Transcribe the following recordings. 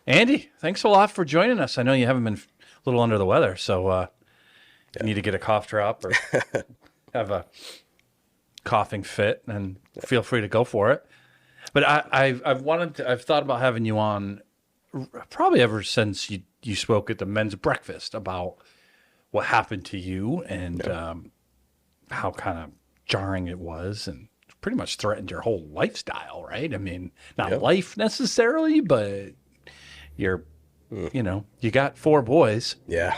Andy, thanks a lot for joining us. I know you haven't been a little under the weather, so you need to get a cough drop or have a coughing fit, and feel free to go for it. But I've thought about having you on probably ever since you spoke at the men's breakfast about what happened to you and how kind of jarring it was and pretty much threatened your whole lifestyle, right? I mean, not life necessarily, but you're, you got 4 boys. Yeah.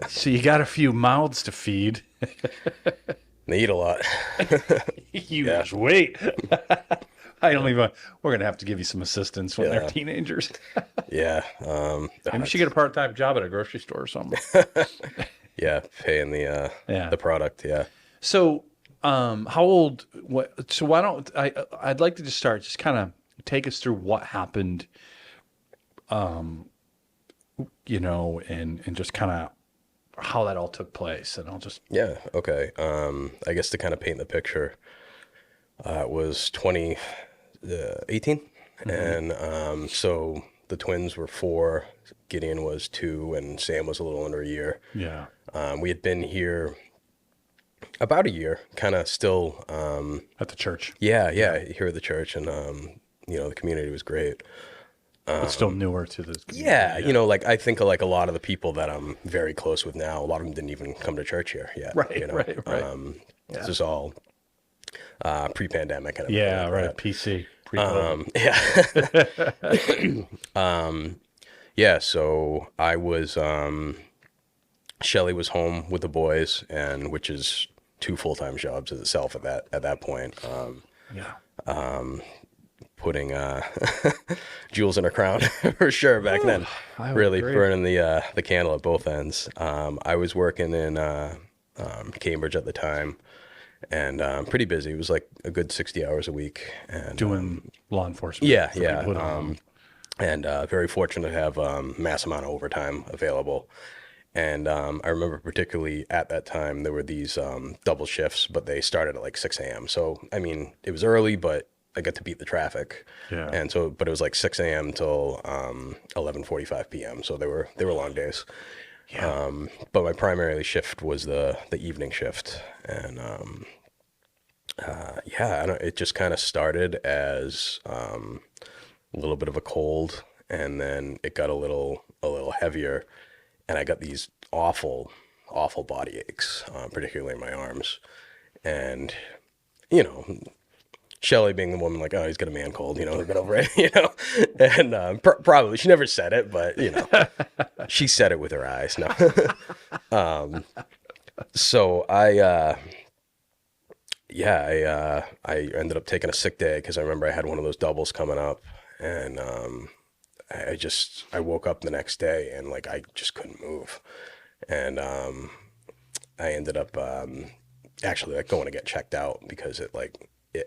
So you got a few mouths to feed. They eat a lot. You just wait. We're going to have to give you some assistance when they're teenagers. Yeah. Maybe you should get a part-time job at a grocery store or something. Yeah. Paying the product. Yeah. So, how old, so why don't, I'd like to just start, just kind of take us through what happened, and just kind of how that all took place. And I'll just. Yeah. Okay. I guess to kind of paint the picture, it was 2018. And, so the twins were 4, Gideon was 2, and Sam was a little under a year. Yeah. We had been here about a year, kind of still, At the church. here at the church. And, the community was great. But still newer to this community. Yeah, I think of a lot of the people that I'm very close with now, a lot of them didn't even come to church here yet. Right. This is all pre-pandemic. And Yeah, like right. that. PC. Yeah, so I was, Shelly was home with the boys, and which is 2 full-time jobs in itself at that point. Putting jewels in her crown for sure back then. Really burning the candle at both ends. I was working in Cambridge at the time, and pretty busy. It was like a good 60 hours a week. And Doing law enforcement. Yeah. And very fortunate to have mass amount of overtime available. And I remember particularly at that time, there were these double shifts, but they started at like 6 a.m. So, I mean, it was early, but I got to beat the traffic. Yeah. And so, but it was like 6 a.m. till 11:45 p.m. So they were long days. Yeah. But my primary shift was the evening shift. And it just kind of started as a little bit of a cold, and then it got a little heavier, and I got these awful body aches, particularly in my arms. And Shelly being the woman, like, oh, he's got a man cold, they'll get over it, and probably, she never said it, but, she said it with her eyes. No. So I ended up taking a sick day because I remember I had one of those doubles coming up, and I woke up the next day and like I just couldn't move, and I ended up actually like going to get checked out because it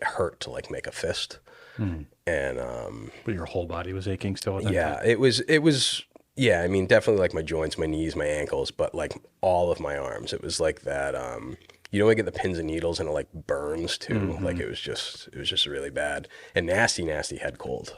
hurt to like make a fist. And But your whole body was aching still at that yeah, time? it was yeah, I mean, definitely like my joints, my knees, my ankles, but like all of my arms. It was like that I get the pins and needles and it like burns too. Like it was just really bad and nasty head cold.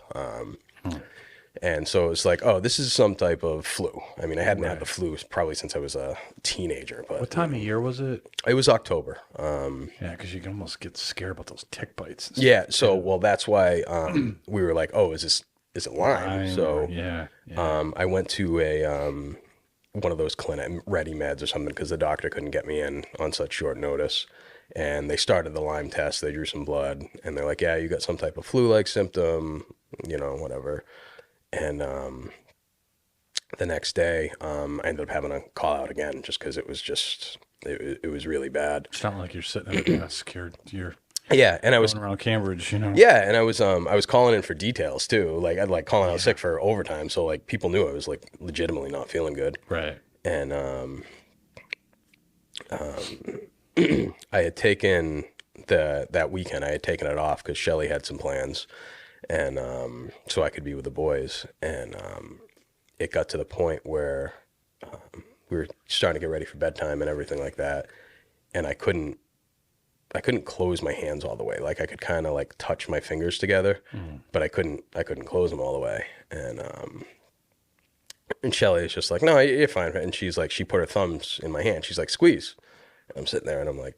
And so it's like, oh, this is some type of flu. I mean, I hadn't had the flu probably since I was a teenager. But What time of year was it? It was October. Yeah, because you can almost get scared about those tick bites. And Yeah. So, well, that's why we were like, oh, is it Lyme? So I went to a one of those clinic ready meds or something because the doctor couldn't get me in on such short notice. And they started the Lyme test. They drew some blood, and they're like, yeah, you got some type of flu-like symptom, whatever. And the next day, I ended up having to call out again just because it was really bad. It's not like you're sitting at a desk. You're and I was going around Cambridge, Yeah, and I was calling in for details too. Like I'd like calling out sick for overtime, so like people knew I was like legitimately not feeling good. Right. And I had taken that weekend. I had taken it off because Shelly had some plans, and so I could be with the boys. And it got to the point where we were starting to get ready for bedtime and everything like that, and I couldn't close my hands all the way. Like I could kind of like touch my fingers together, but I couldn't close them all the way. And And Shelly is just like, no, you're fine. And she's like, she put her thumbs in my hand. She's like, squeeze. And I'm sitting there and I'm like,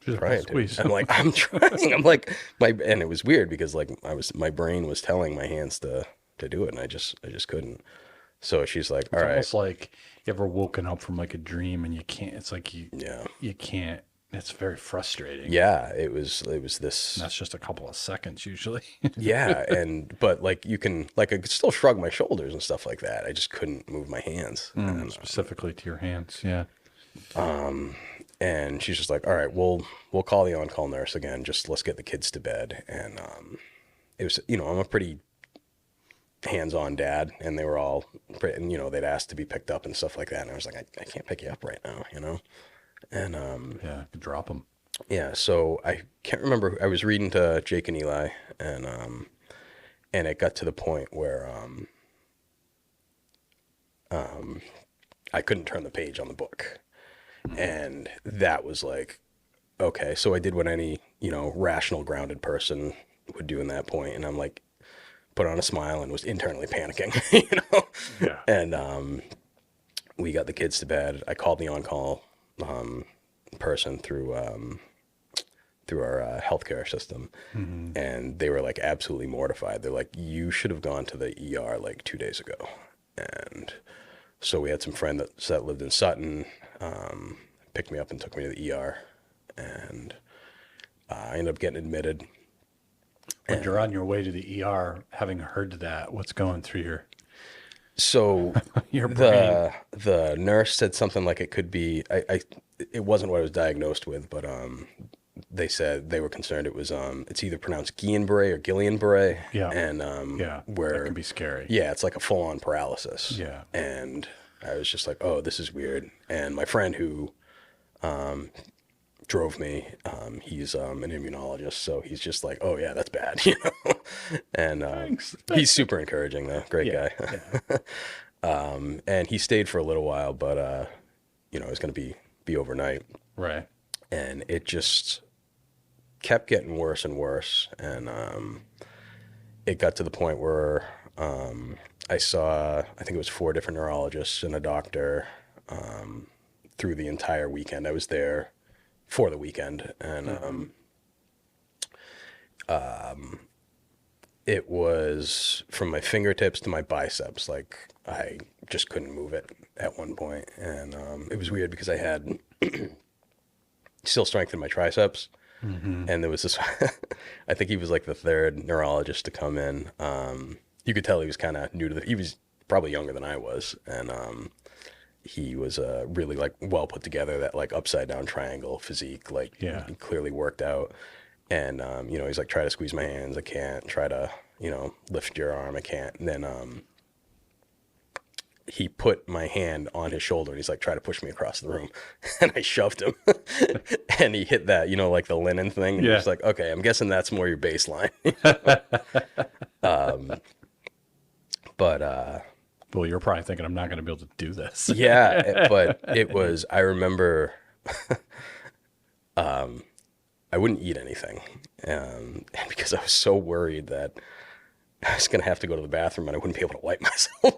She's like, "Oh, trying to. squeeze." I'm like, I'm trying. I'm like, and it was weird because like my brain was telling my hands to do it, and I just couldn't. So she's like, all It's right, almost like you ever woken up from like a dream and you can't. It's like yeah, you can't. It's very frustrating. yeah. It was this. And that's just a couple of seconds usually. Yeah, but like you can like I could still shrug my shoulders and stuff like that. I just couldn't move my hands. Specifically to your hands. Yeah. And she's just like, all right, we'll call the on-call nurse again. Just let's get the kids to bed. And it was, I'm a pretty hands-on dad, and they were all, and they'd asked to be picked up and stuff like that. And I was like, I can't pick you up right now, And Yeah. Drop them. yeah, so I can't remember. I was reading to Jake and Eli, and it got to the point where I couldn't turn the page on the book. And that was like, okay. So I did what any, rational, grounded person would do in that point. And I'm like, put on a smile and was internally panicking, Yeah. And we got the kids to bed. I called the on-call person through our healthcare system. And they were like absolutely mortified. They're like, you should have gone to the ER like 2 days ago. And so we had some friend that lived in Sutton, picked me up and took me to the ER, and I ended up getting admitted. When you're on your way to the ER, having heard that, what's going through your So your brain? the nurse said something like it could be it wasn't what I was diagnosed with, but they said they were concerned it was it's either pronounced Guillain-Barré or Guillain-Barré. Yeah. And Yeah. where That can be scary. yeah, it's like a full-on paralysis. Yeah. And I was just like, oh, this is weird. And my friend who drove me, he's an immunologist, so he's just like, oh yeah, that's bad. And Thanks. he's super encouraging though, great Yeah. guy. Yeah. And he stayed for a little while, but it was going to be overnight, Right. and it just kept getting worse and worse. And it got to the point where I saw, I think it was 4 different neurologists and a doctor through the entire weekend. I was there for the weekend, and it was from my fingertips to my biceps. Like I just couldn't move it at one point. And it was weird because I had still strength in my triceps. And there was this, I think he was like the 3rd neurologist to come in. You could tell he was kind of new to he was probably younger than I was. And he was really like well put together, that like upside down triangle physique, like he clearly worked out. And, he's like, try to squeeze my hands. I can't. Try to, lift your arm. I can't. And then he put my hand on his shoulder and he's like, try to push me across the room. And I shoved him. And he hit that, like the linen thing. And he's like, okay, I'm guessing that's more your baseline. But well, you're probably thinking I'm not going to be able to do this. yeah, but it was, I remember I wouldn't eat anything because I was so worried that I was going to have to go to the bathroom and I wouldn't be able to wipe myself.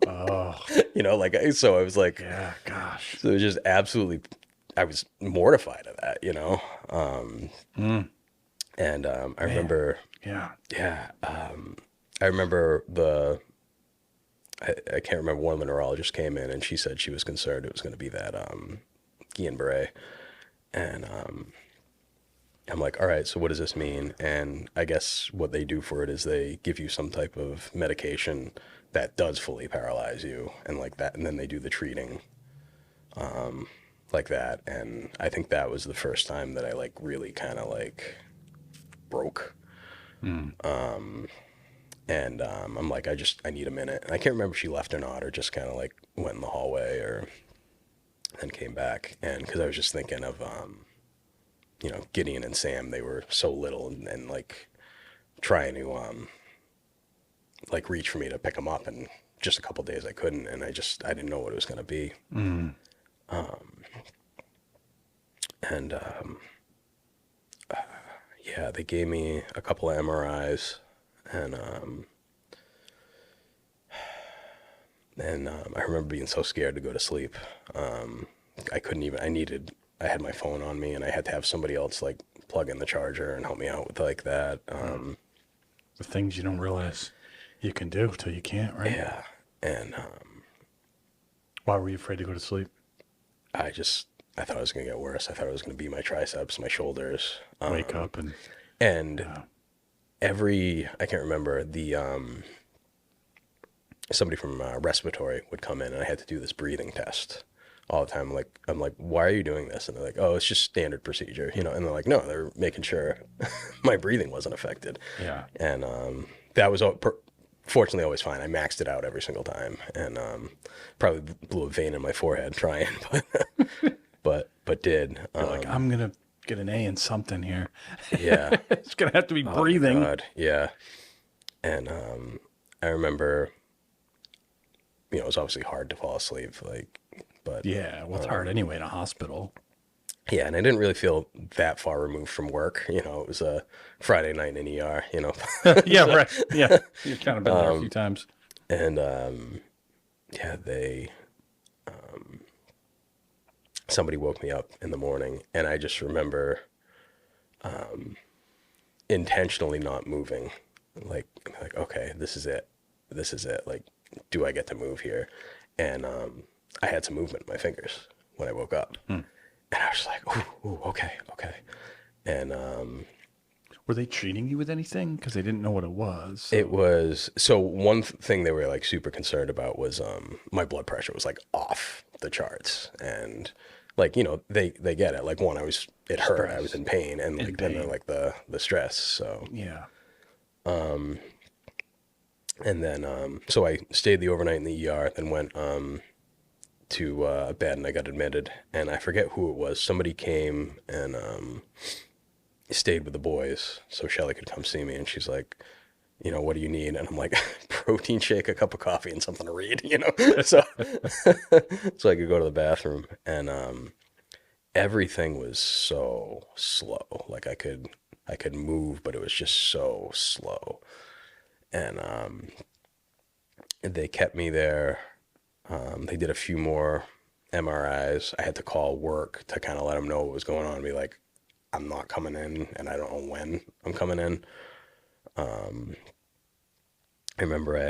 Oh, so I was like, yeah, gosh. so it was just absolutely, I was mortified of that, And I remember, Yeah. I remember I can't remember, one of the neurologists came in and she said she was concerned it was going to be that Guillain-Barré. And I'm like, all right, so what does this mean? And I guess what they do for it is they give you some type of medication that does fully paralyze you and like that. And then they do the treating like that. And I think that was the first time that I like really kind of like broke. And I'm like, I need a minute. And I can't remember if she left or not, or just kind of like went in the hallway or then came back. And because I was just thinking of, Gideon and Sam, they were so little and like trying to like reach for me to pick them up, and just a couple days I couldn't, and I didn't know what it was going to be. Yeah, they gave me a couple of MRIs, and And I remember being so scared to go to sleep. I couldn't even, I had my phone on me and I had to have somebody else like plug in the charger and help me out with like that. The things you don't realize you can do till you can't, right? Yeah. And Why were you afraid to go to sleep? I thought it was going to get worse. I thought it was going to be my triceps, my shoulders. Wake up And yeah. I can't remember, somebody from respiratory would come in and I had to do this breathing test all the time. I'm like, why are you doing this? And they're like, oh, it's just standard procedure, you know? And they're like, no, they're making sure my breathing wasn't affected. Yeah. And that was fortunately always fine. I maxed it out every single time and probably blew a vein in my forehead trying, but did. You're like, I'm going to get an A in something here. Yeah. It's going to have to be breathing. Oh my God. Yeah. And I remember, you know, it was obviously hard to fall asleep, like, but Yeah, well, it's hard anyway in a hospital. yeah, and I didn't really feel that far removed from work. You know, it was a Friday night in ER, you know. Yeah, right. Yeah, you've kind of been there a few times. And yeah, somebody woke me up in the morning, and I just remember intentionally not moving, like okay, this is it, like, do I get to move here? And I had some movement in my fingers when I woke up, and I was like, ooh, okay. And Were they treating you with anything? Because they didn't know what it was. So. it was, so one thing they were like super concerned about was my blood pressure was like off the charts, and like, you know, they get it. Like, one, it hurt, Stress. I was in pain, and like then they're like the stress. So Yeah. and then so I stayed the overnight in the ER, then went to bed, and I got admitted, and I forget who it was. Somebody came and stayed with the boys so Shelly could come see me, and she's like, you know, what do you need? And I'm like, protein shake, a cup of coffee, and something to read, you know. So so I could go to the bathroom, and everything was so slow. Like, I could move, but it was just so slow. And they kept me there. They did a few more MRIs. I had to call work to kind of let them know what was going on and be like, I'm not coming in, and I don't know when I'm coming in. I remember I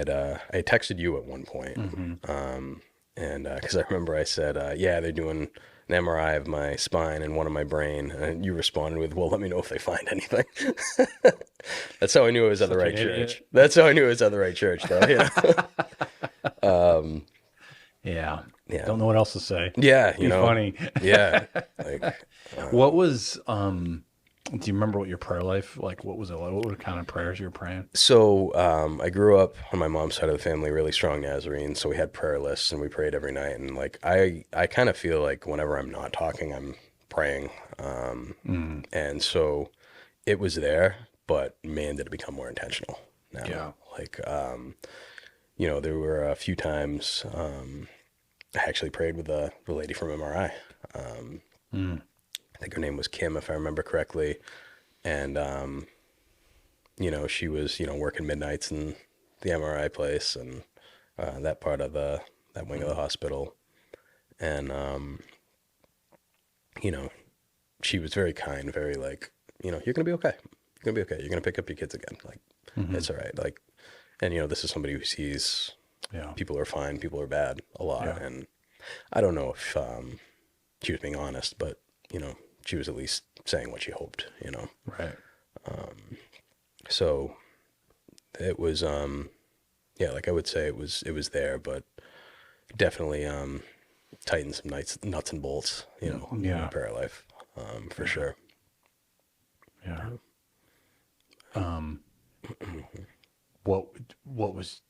had texted you at one point, and because I remember I said, yeah, they're doing an MRI of my spine and one of my brain, and you responded with, well, let me know if they find anything. That's how I knew it was at the right church. That's how I knew it was at the right church, though. Yeah. Yeah. Don't know what else to say. Yeah, you know. Funny. Yeah. Like, What was, do you remember what your prayer life, like, what was it like? What were the kind of prayers you were praying? so I grew up on my mom's side of the family, really strong Nazarene, so we had prayer lists and we prayed every night. And like, I kind of feel like whenever I'm not talking, I'm praying. And so it was there, but man, did it become more intentional now. Yeah. Like, you know, there were a few times I actually prayed with the lady from MRI. I think her name was Kim, if I remember correctly. And, you know, she was, you know, working midnights in the MRI place and that part of that wing of the hospital. And, you know, she was very kind, very like, you know, you're going to be okay. You're going to be okay. You're going to pick up your kids again. Like, it's all right. Like, and, you know, this is somebody who sees people are fine, people are bad a lot. Yeah. And I don't know if she was being honest, but, you know, she was at least saying what she hoped, you know. Right. So it was, yeah, like I would say it was there, but definitely tightened some nuts and bolts, you know, in my prayer life, for sure. Yeah. What was,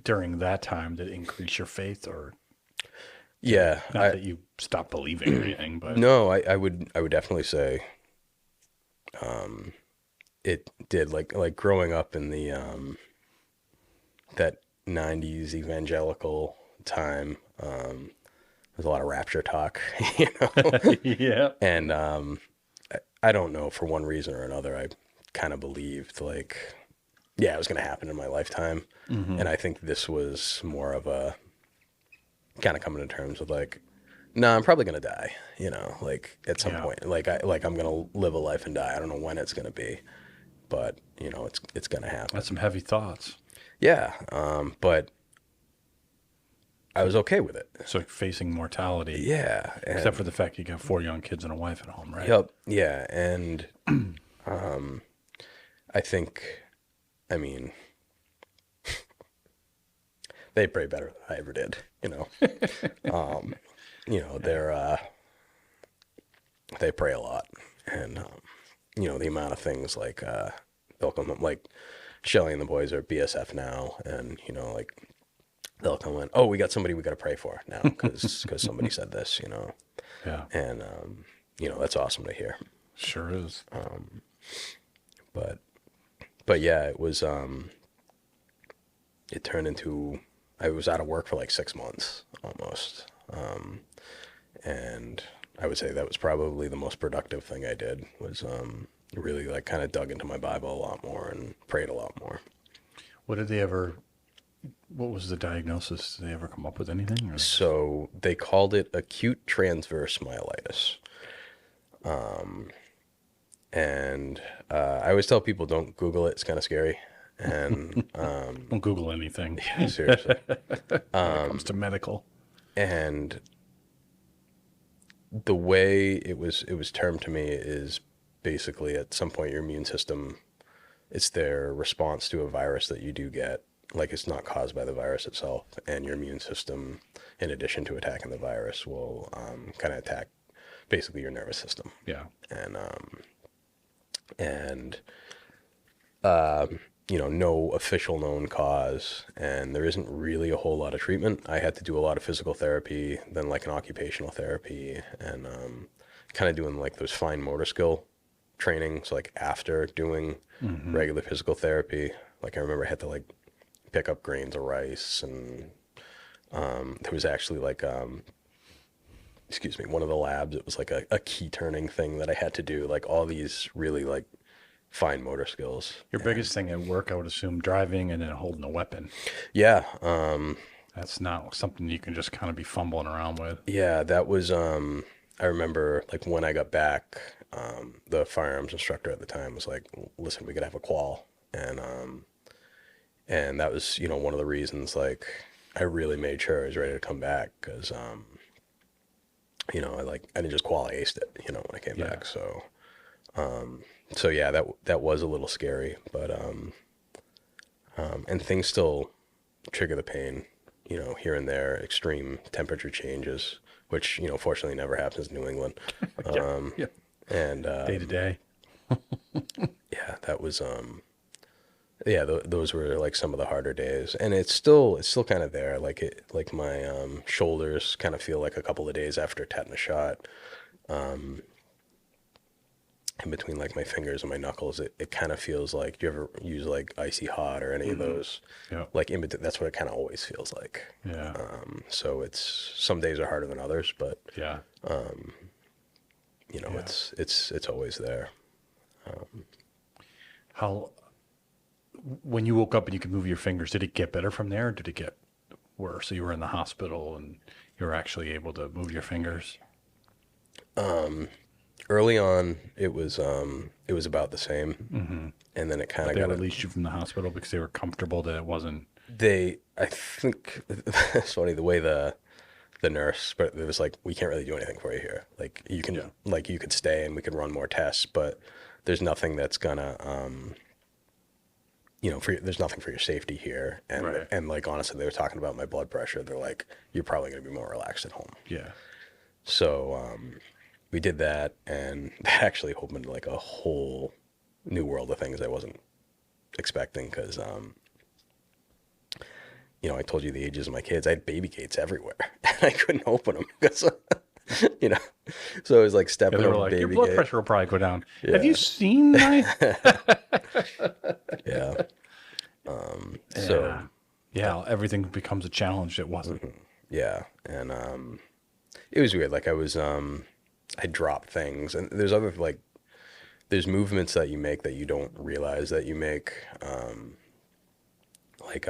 during that time, did it increase your faith, or? Yeah. Not that you stopped believing or anything, but. No, I would definitely say, it did, like growing up in the, that 90s evangelical time, there's a lot of rapture talk, you know? Yeah. And, I don't know, for one reason or another, I kind of believed, like, yeah, it was going to happen in my lifetime. Mm-hmm. And I think this was more of a kind of coming to terms with like, no, I'm probably going to die, like at some point, I'm going to live a life and die. I don't know when it's going to be, but it's going to happen. That's some heavy thoughts. Yeah. But I was okay with it. So facing mortality. Yeah. Except for the fact you got 4 young kids and a wife at home, right? Yep. Yeah. And, I think, I mean, they pray better than I ever did, they pray a lot. And, the amount of things like, they'll come up, like Shelly and the boys are BSF now. And, like they'll come in, oh, we got somebody we got to pray for now because somebody said this, Yeah. And, that's awesome to hear. Sure is. But yeah, it was, it turned into, I was out of work for like 6 months almost. And I would say that was probably the most productive thing I did was, really like kind of dug into my Bible a lot more and prayed a lot more. What was the diagnosis? Did they ever come up with anything? Or? So they called it acute transverse myelitis. And I always tell people don't Google it. It's kind of scary. And don't Google anything. Yeah, seriously. When it comes to medical. And the way it was termed to me is basically at some point your immune system, it's their response to a virus that you do get. Like it's not caused by the virus itself, and your immune system, in addition to attacking the virus, will kind of attack basically your nervous system. Yeah. And no official known cause, and there isn't really a whole lot of treatment. I had to do a lot of physical therapy, then like an occupational therapy, and kind of doing like those fine motor skill trainings, like after doing regular physical therapy. Like I remember I had to like pick up grains of rice, and there was actually like one of the labs, it was like a key turning thing that I had to do, like all these really like fine motor skills. Your biggest thing at work, I would assume, driving and then holding a weapon. Yeah. That's not something you can just kind of be fumbling around with. Yeah, that was, I remember like when I got back, the firearms instructor at the time was like, listen, we could have a qual. And that was, one of the reasons, like, I really made sure I was ready to come back because, I didn't just qual, I aced it, when I came back. So yeah, that was a little scary, but, and things still trigger the pain, here and there, extreme temperature changes, which, fortunately never happens in New England. And, day to day. yeah, that was, those were like some of the harder days, and it's still kind of there. Like my shoulders kind of feel like a couple of days after a tetanus shot. In between like my fingers and my knuckles, it kind of feels like, do you ever use like Icy Hot or any of those? Yeah. Like in between, that's what it kind of always feels like. Yeah. So it's, some days are harder than others, but yeah. It's always there. When you woke up and you could move your fingers, did it get better from there, or did it get worse? So you were in the hospital and you were actually able to move your fingers? Early on, it was about the same, and then it kind of got released you from the hospital because they were comfortable that it wasn't. I think it's funny the way the nurse, but it was like, we can't really do anything for you here. Like you can, like you could stay and we could run more tests, but there's nothing that's gonna, there's nothing for your safety here. And right. And like honestly, they were talking about my blood pressure. They're like, you're probably gonna be more relaxed at home. Yeah. So we did that, and that actually opened like a whole new world of things I wasn't expecting because, I told you the ages of my kids. I had baby gates everywhere, and I couldn't open them because, so it was like stepping on like, baby your blood gate. pressure will probably go down. Yeah. Have you seen my? Yeah. So. Yeah, everything becomes a challenge. It wasn't. Yeah, and it was weird. Like I dropped things, and there's other there's movements that you make that you don't realize that you make. like,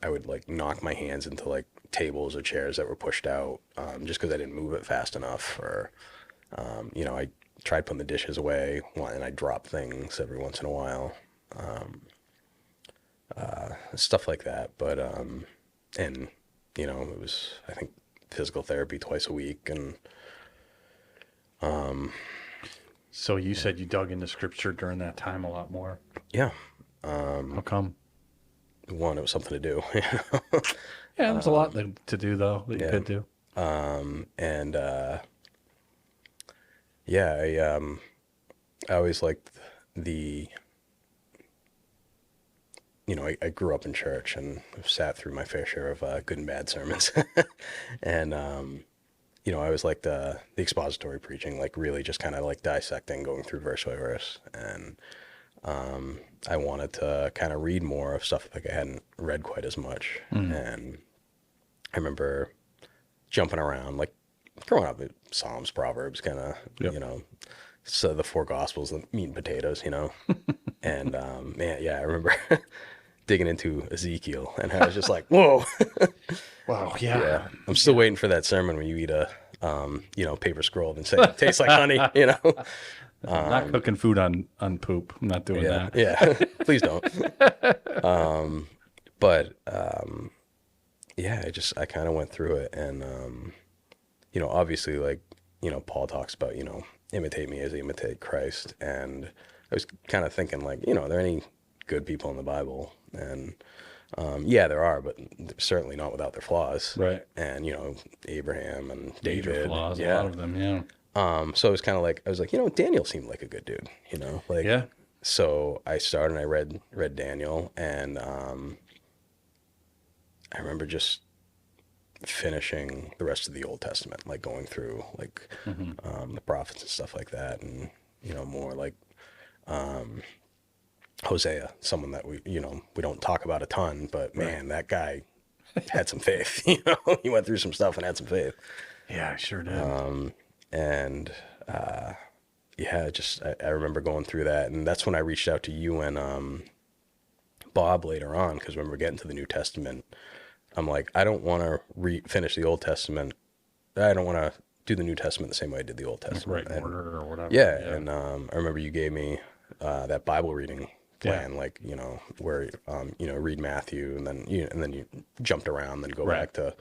I would like knock my hands into like tables or chairs that were pushed out, just because I didn't move it fast enough, or, I tried putting the dishes away and I drop things every once in a while, stuff like that. But, and, it was, I think, physical therapy twice a week. And, So you said you dug into scripture during that time a lot more. yeah, How come? one, it was something to do. Yeah, there's a lot to do though that you yeah. could do. And, yeah, I always liked the, I grew up in church and sat through my fair share of good and bad sermons. And, I always liked the expository preaching, like really just kind of like dissecting, going through verse by verse. And I wanted to kind of read more of stuff like I hadn't read quite as much. And I remember jumping around, like growing up, Psalms, Proverbs, kind of, so the four Gospels, the meat and potatoes, And man, yeah, I remember digging into Ezekiel, and I was just like, whoa. Wow, yeah. I'm still waiting for that sermon where you eat a, paper scroll and say it tastes like honey, I'm not cooking food on poop. I'm not doing that. Yeah, please don't. But yeah, I kind of went through it, and obviously, like, Paul talks about, imitate me as I imitate Christ, and I was kind of thinking, like, are there any good people in the Bible? And yeah, there are, but certainly not without their flaws. Right. And Abraham and Major David. flaws, yeah. a lot of them, yeah. So it was kind of like, I was like, Daniel seemed like a good dude, like, Yeah. So I started and I read Daniel, and I remember just finishing the rest of the Old Testament, like going through like the prophets and stuff like that, and more like Hosea, someone that we don't talk about a ton, but man, that guy had some faith. He went through some stuff and had some faith. Yeah, I sure did. And yeah, I remember going through that, and that's when I reached out to you and Bob later on, because when we're getting to the New Testament, I'm like, I don't want to finish the Old Testament. I don't want to do the New Testament the same way I did the Old Testament. Right in order or whatever. Yeah, and I remember you gave me that Bible reading plan, like, where read Matthew, and then you jumped around, then go back to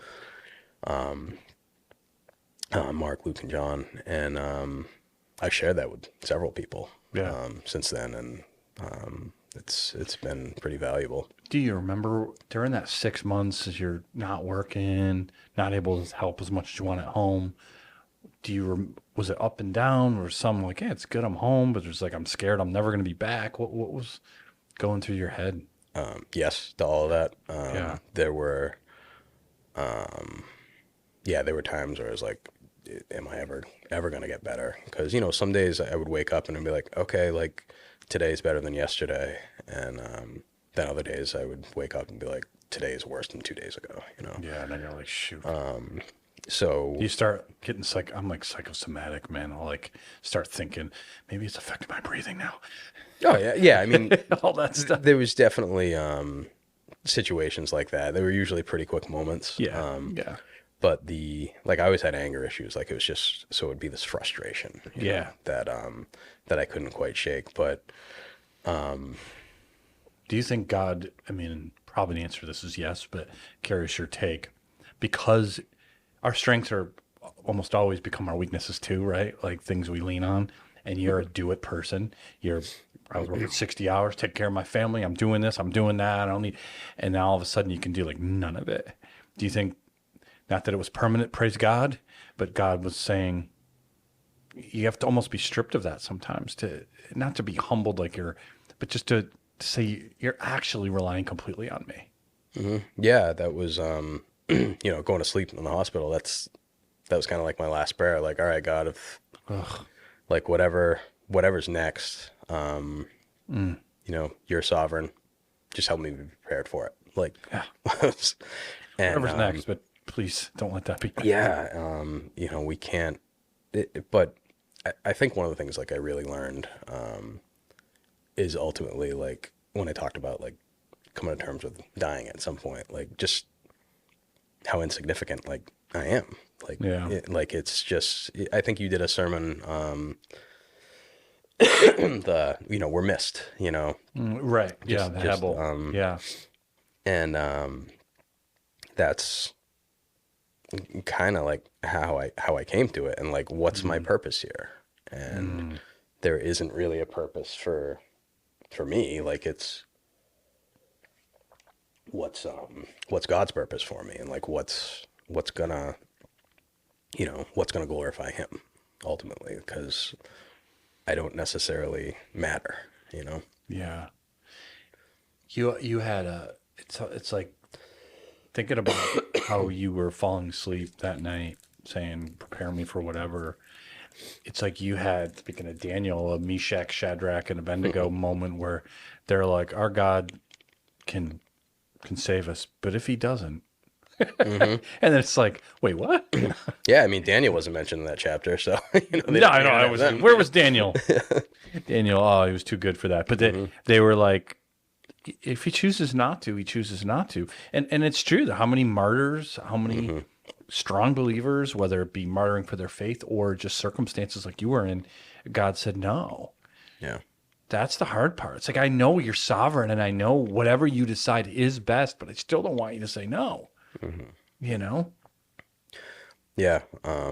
Mark, Luke, and John, and I shared that with several people since then, and it's been pretty valuable. Do you remember during that 6 months as you're not working, not able to help as much as you want at home, was it up and down, or some like, hey, it's good I'm home, but there's like, I'm scared I'm never going to be back? What was going through your head? Yes, to all of that. There were there were times where I was like, am I ever going to get better? Because, some days I would wake up and I'd be like, okay, like today's better than yesterday. And then other days I would wake up and be like, today is worse than 2 days ago, Yeah, and then you're like, shoot. So you start getting I'm like psychosomatic, man. I'll like start thinking, maybe it's affecting my breathing now. Oh, yeah. Yeah, I mean, all that stuff. There was definitely situations like that. They were usually pretty quick moments. Yeah, yeah. But I always had anger issues. Like, it was just, so it would be this frustration, that I couldn't quite shake. But do you think God, I mean, probably the answer to this is yes, but curious your take, because our strengths are almost always become our weaknesses too, right? Like things we lean on, and you're a do it person. I was working 60 hours, take care of my family. I'm doing this, I'm doing that. I don't need, and now all of a sudden you can do like none of it. Do you think, not that it was permanent, praise God, but God was saying, you have to almost be stripped of that sometimes, to not to be humbled but just to say you're actually relying completely on me. Mm-hmm. Yeah, that was, going to sleep in the hospital. That was kind of like my last prayer. Like, all right, God, if like whatever's next, you're sovereign. Just help me be prepared for it. Like, yeah. And, whatever's next, but please don't let that be. Yeah. We can't, but I think one of the things like I really learned, is ultimately like when I talked about like coming to terms with dying at some point, like just how insignificant like I am. Like, it's just, I think you did a sermon, we're missed, Right. Yeah. The Hebel. Yeah. And, that's kind of like how I came to it, and like, what's my purpose here? And there isn't really a purpose for me. Like, it's what's God's purpose for me, and like, what's gonna glorify him ultimately, because I don't necessarily matter, Yeah. You had it's like thinking about how you were falling asleep that night saying, prepare me for whatever. It's like you had, speaking of Daniel, a Meshach, Shadrach, and Abednego moment where they're like, our God can save us, but if he doesn't, and then it's like, wait, what? Yeah, I mean, Daniel wasn't mentioned in that chapter, so No, I know. Where was Daniel? Daniel, oh, he was too good for that. But they were like, if he chooses not to, he chooses not to. And it's true that how many martyrs, how many strong believers, whether it be martyring for their faith or just circumstances like you were in, God said no. Yeah. That's the hard part. It's like, I know you're sovereign and I know whatever you decide is best, but I still don't want you to say no. Yeah. I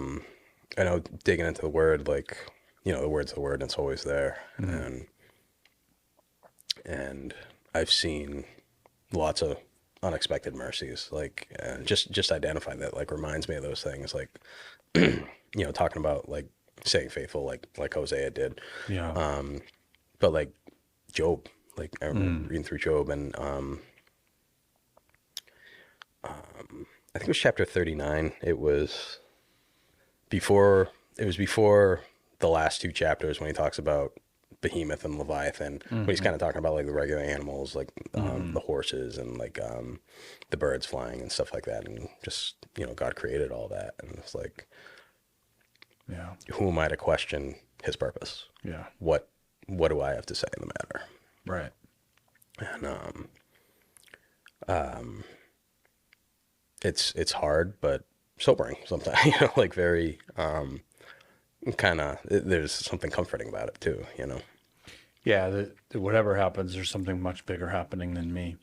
know, digging into the word, like, the word's the word, and it's always there. And I've seen lots of unexpected mercies, like, just identify that, like, reminds me of those things, like, talking about like staying faithful, like Hosea did. Yeah. But like Job, like I remember reading through Job, and I think it was chapter 39. It was before the last two chapters, when he talks about Behemoth and Leviathan, when he's kind of talking about like the regular animals, like the horses and like the birds flying and stuff like that, and just God created all that, and it's like, who am I to question his purpose? Yeah. What do I have to say in the matter? Right. And it's hard, but sobering sometimes, like very kind of, there's something comforting about it too, Yeah, whatever happens, there's something much bigger happening than me.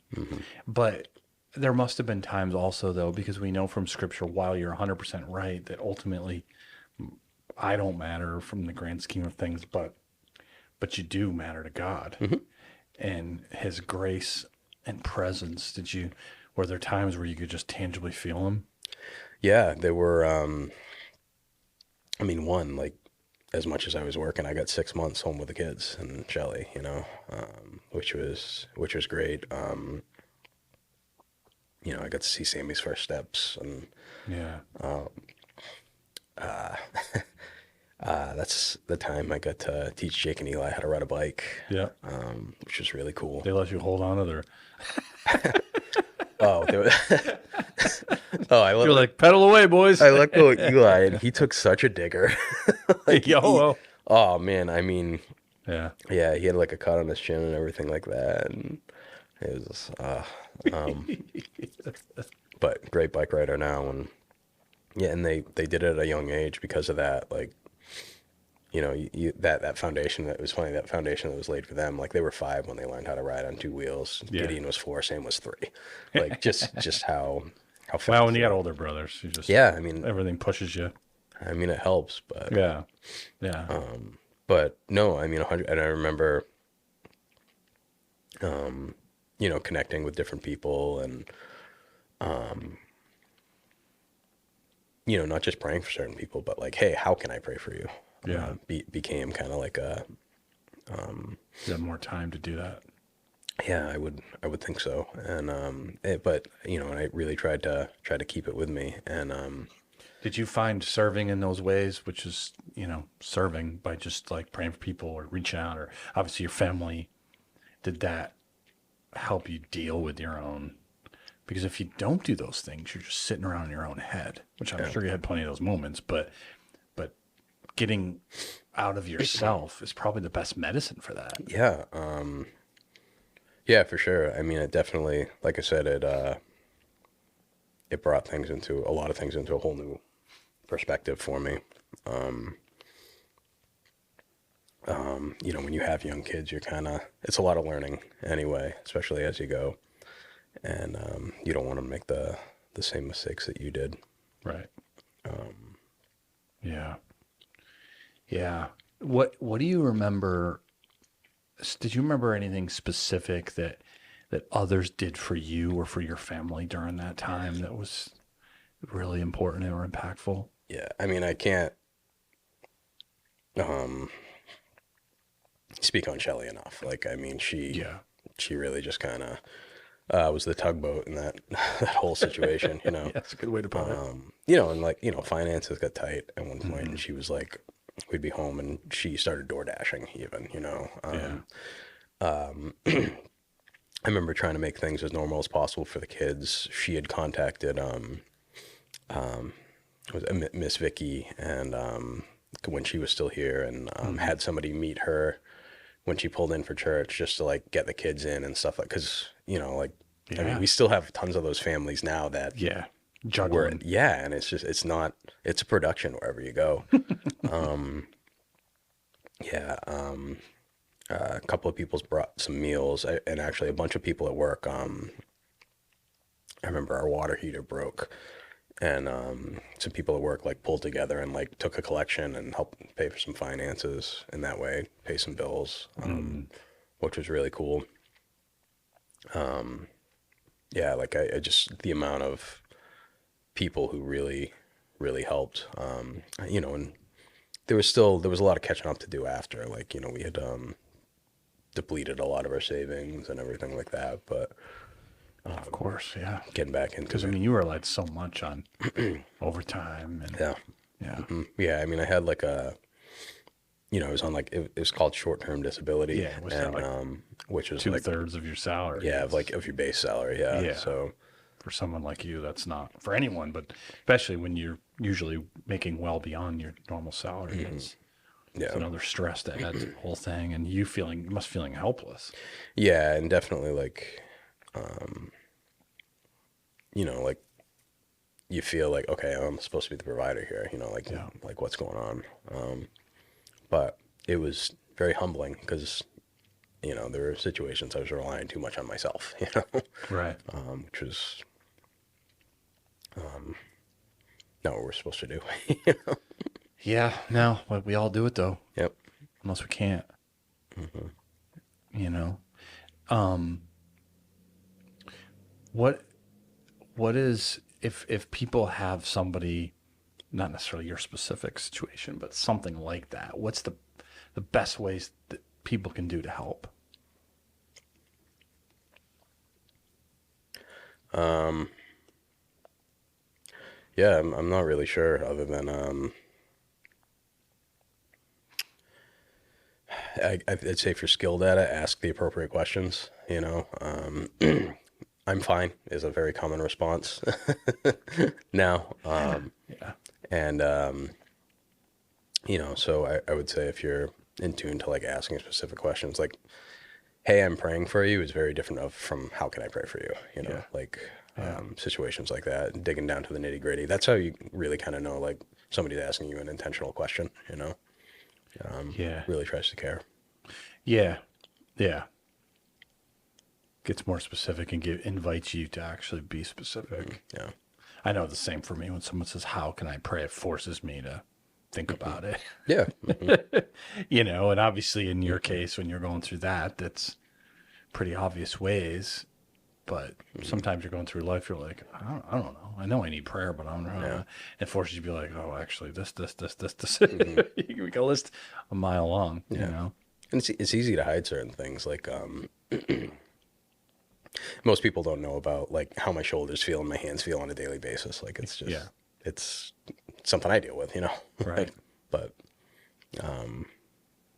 But there must have been times also, though, because we know from Scripture, while you're 100% right, that ultimately I don't matter from the grand scheme of things, but you do matter to God and his grace and presence. Were there times where you could just tangibly feel him? Yeah, there were, I mean, one, like, as much as I was working, I got 6 months home with the kids and Shelly, which was great. I got to see Sammy's first steps, and that's the time I got to teach Jake and Eli how to ride a bike. Yeah. Which was really cool. They let you hold on to their... Oh, you're like, pedal away, boys. I let go of Eli, and he took such a digger. Like, oh man, I mean, yeah, he had like a cut on his chin and everything like that, and it was, but great bike rider now, and and they did it at a young age because of that, like, that foundation. That was funny, that foundation that was laid for them. Like, they were 5 when they learned how to ride on 2 wheels. Yeah. Gideon was 4, Sam was 3. Like, just how fast. Well, when you got older brothers, you just, I mean, everything pushes you. I mean, it helps, but yeah. But no, I mean, 100. And I remember, connecting with different people, and not just praying for certain people, but like, hey, how can I pray for you? Yeah. Became kind of like a, you have more time to do that. Yeah, I would think so. And, but I really tried to keep it with me. And, did you find serving in those ways, which is, serving by just like praying for people or reaching out, or obviously your family, did that help you deal with your own? Because if you don't do those things, you're just sitting around in your own head, which I'm sure you had plenty of those moments, but getting out of yourself is probably the best medicine for that. Yeah. Yeah, for sure. I mean, it definitely, like I said, it brought a lot of things into a whole new perspective for me. When you have young kids, it's a lot of learning anyway, especially as you go. And you don't want to make the same mistakes that you did. Right. Yeah. Yeah. What do you remember? Did you remember anything specific that others did for you or for your family during that time that was really important or impactful? Yeah, I mean, I can't um, speak on Shelley enough. Like, I mean, Yeah. she really just kind of was the tugboat in that that whole situation. Yeah, that's a good way to put it. And like finances got tight at one point, Mm-hmm. and she was like, we'd be home, and she started door dashing even. Yeah. I remember trying to make things as normal as possible for the kids. She had contacted was Miss Vicky, and when she was still here, and had somebody meet her when she pulled in for church, just to like get the kids in and stuff, like, because I mean, Yeah. we still have tons of those families now that Yeah. were, Juggling. yeah, and it's a production wherever you go. Yeah, a couple of people's brought some meals, and actually a bunch of people at work. I remember our water heater broke, and some people at work like pulled together and like took a collection and helped pay for some finances in that way, pay some bills, which was really cool. Yeah, like I just, the amount of people who really, really helped, and there was a lot of catching up to do after, like, we had depleted a lot of our savings and everything like that, but Of course. Yeah. getting back Because, into I it. mean, you relied so much on overtime and, Yeah. yeah. Yeah, I mean, I had like it was on like, it was called short-term disability, Yeah. What's that, and like which was like, 2/3 of your salary? yeah, of your base salary, yeah. Yeah. So, For someone like you, that's not for anyone, but especially when you're usually making well beyond your normal salary. It's yeah. another stress to add to the whole thing. And you must feeling helpless. Yeah, and definitely like, like you feel like, okay, I'm supposed to be the provider here, Yeah. like what's going on. But it was very humbling because, there were situations I was relying too much on myself, Right. which was not what we're supposed to do. Yeah. No, but we all do it though, Yep. unless we can't, you know? Um, what, what is, if people have somebody, not necessarily your specific situation, but something like that, what's the best ways that people can do to help? Yeah, I'm not really sure other than, I'd say for skill data, ask the appropriate questions, I'm fine is a very common response now. Yeah. And, so I would say if you're in tune to like asking specific questions, like, hey, I'm praying for you is very different from how can I pray for you, Yeah. like, Yeah. situations like that, digging down to the nitty gritty. That's how you really kind of know, like, somebody's asking you an intentional question, Yeah. really tries to care. Yeah. Yeah. Gets more specific and invites you to actually be specific. Yeah. I know the same for me when someone says, how can I pray? It forces me to think about it, Yeah. and obviously in your case, when you're going through that, that's pretty obvious ways. But sometimes you're going through life, you're like, I don't know. I know I need prayer, but I don't know. Yeah. It forces you to be like, oh, actually, this. You can make a list a mile long, And it's easy to hide certain things. Like, most people don't know about like how my shoulders feel and my hands feel on a daily basis. Like, it's just, Yeah. it's something I deal with, Right. But,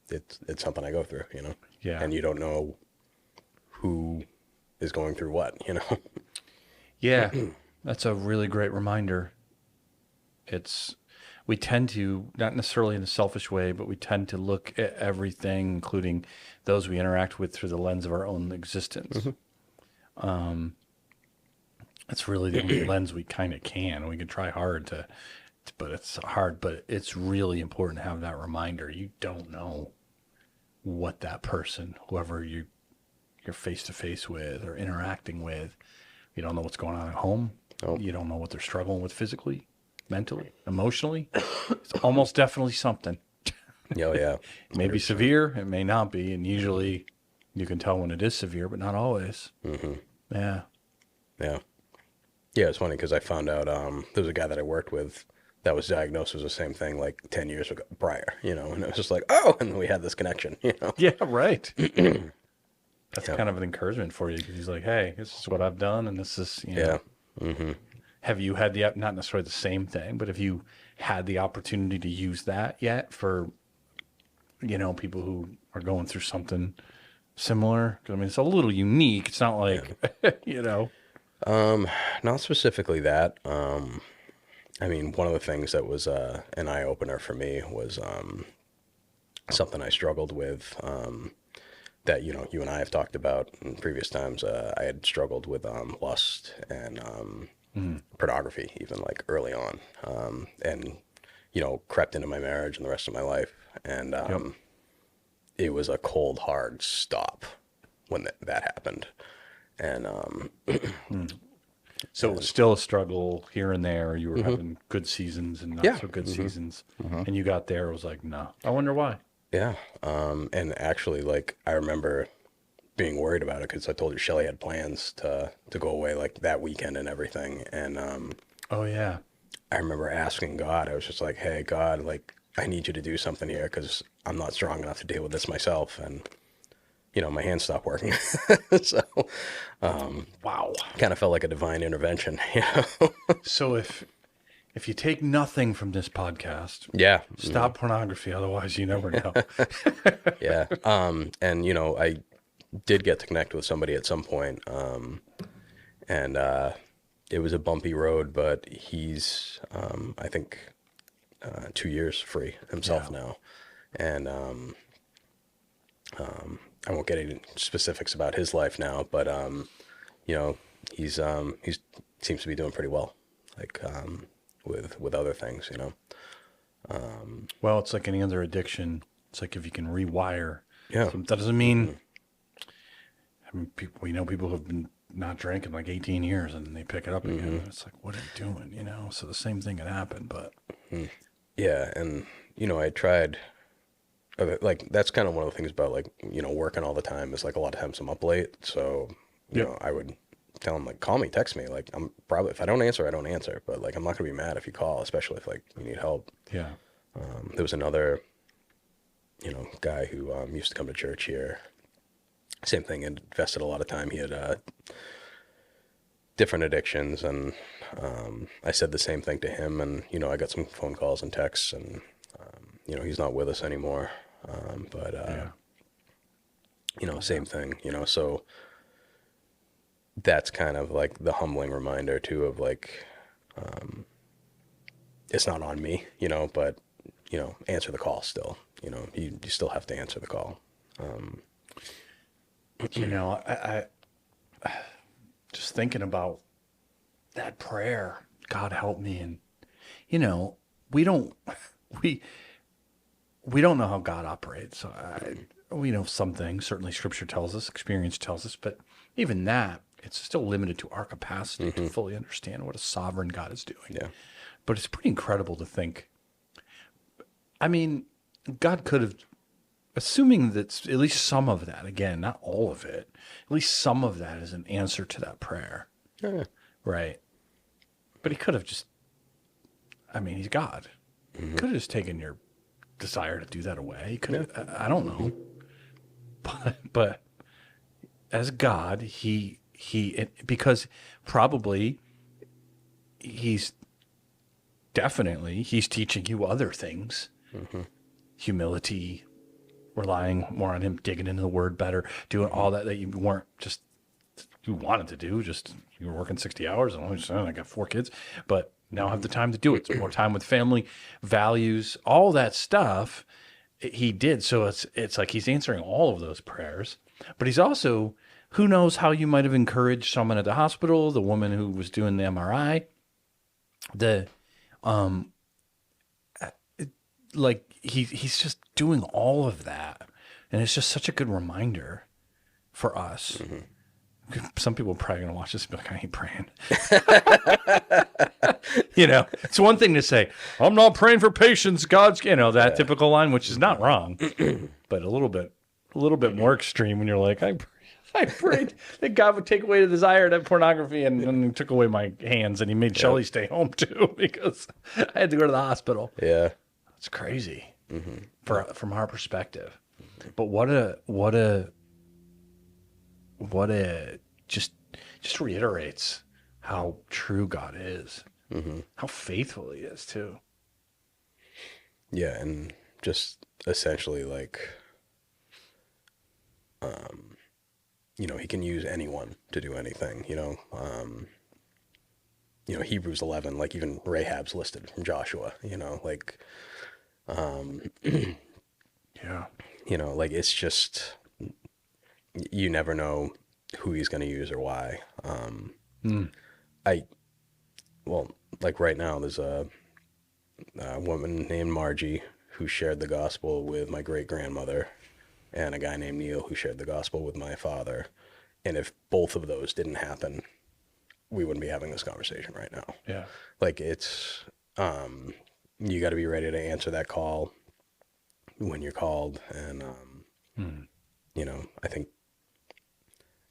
it's something I go through, Yeah. and you don't know who is going through what. Yeah. That's a really great reminder. It's, we tend to, not necessarily in a selfish way, but we tend to look at everything, including those we interact with, through the lens of our own existence. That's really the only lens we kind of can. We can try hard but it's hard, but it's really important to have that reminder. You don't know what that person, whoever you're face to face with or interacting with, you don't know what's going on at home. Nope. You don't know what they're struggling with physically, mentally, emotionally. It's almost definitely something. Oh, yeah. It may be severe, it may not be, and usually you can tell when it is severe, but not always. Mm-hmm. Yeah. Yeah. Yeah, it's funny because I found out there was a guy that I worked with that was diagnosed with the same thing like 10 years ago prior, you know, and it was just like, oh, and we had this connection, you know? Yeah, right. That's kind of an encouragement for you, because he's like, hey, this is what I've done, and this is, you know. Yeah. Mm-hmm. Have you had not necessarily the same thing, but have you had the opportunity to use that yet for, you know, people who are going through something similar? 'Cause, I mean, it's a little unique. It's not like, you know. Not specifically that. I mean, one of the things that was an eye-opener for me was something I struggled with that, you know, you and I have talked about in previous times. I had struggled with lust and pornography, even like early on, and, you know, crept into my marriage and the rest of my life. And it was a cold, hard stop when that happened. And so it was still a struggle here and there. You were having good seasons and not so good seasons. And you got there, it was like, no. I wonder why. Yeah. And actually, like, I remember being worried about it because I told you Shelly had plans to go away like that weekend and everything. And oh, yeah. I remember asking God, I was just like, hey, God, like, I need you to do something here because I'm not strong enough to deal with this myself. And, you know, my hands stopped working. So, Wow. kind of felt like a divine intervention, you know? So if you take nothing from this podcast, Yeah. stop pornography. Otherwise, you never know. Yeah. And, you know, I did get to connect with somebody at some point. And it was a bumpy road, but he's, I think, 2 years free himself now. And I won't get into specifics about his life now, but, you know, he's seems to be doing pretty well, like, with other things, you know? Well, it's like any other addiction. It's like if you can rewire. Yeah. So that doesn't mean, I mean, we know people who have been not drinking like 18 years and they pick it up again. It's like, what are you doing? You know? So the same thing can happen, but. Yeah. And, you know, I tried, like, that's kind of one of the things about, like, you know, working all the time is, like, a lot of times I'm up late. So, you know, I would tell him, like, call me, text me. Like, I'm probably, if I don't answer, I don't answer. But, like, I'm not going to be mad if you call, especially if, like, you need help. Yeah. There was another, you know, guy who used to come to church here. Same thing, invested a lot of time. He had different addictions. And I said the same thing to him. And, you know, I got some phone calls and texts. And, you know, he's not with us anymore. But, you know, same thing, you know, so that's kind of like the humbling reminder too of like, it's not on me, you know, but, you know, answer the call still, you know, you still have to answer the call. You know, I just thinking about that prayer, God help me. And, you know, we don't know how God operates. So we know some things. Certainly Scripture tells us, experience tells us, but even that, it's still limited to our capacity to fully understand what a sovereign God is doing. Yeah. But it's pretty incredible to think. I mean, God could have, assuming that at least some of that, again, not all of it, at least some of that is an answer to that prayer. Yeah. Right. But he could have just, I mean, he's God. He could have just taken your desire to do that away. He could have, I don't know. But as God, he because probably he's teaching you other things. Humility, relying more on him, digging into the word better, doing all that you weren't just, you wanted to do, just you were working 60 hours and I got 4 kids, but now have the time to do it. So more time with family, values, all that stuff he did. So it's like he's answering all of those prayers, but he's also, who knows how you might have encouraged someone at the hospital, the woman who was doing the MRI, like he's just doing all of that. And it's just such a good reminder for us. Some people are probably going to watch this and be like, I ain't praying. It's one thing to say, I'm not praying for patients, God's, that typical line, which is not wrong, but a little bit more extreme when you're like, I prayed that God would take away the desire to have pornography, and then he took away my hands, and he made Shelley stay home too because I had to go to the hospital. Yeah. It's crazy from our perspective. But what a just reiterates how true God is, how faithful he is too. Yeah. And just essentially like, he can use anyone to do anything, Hebrews 11, like even Rahab's listed from Joshua, like, yeah. Like it's just, you never know who he's going to use or why. Like right now there's a woman named Margie who shared the gospel with my great grandmother, and a guy named Neil who shared the gospel with my father. And if both of those didn't happen, we wouldn't be having this conversation right now. Yeah. Like it's, you got to be ready to answer that call when you're called. And, I think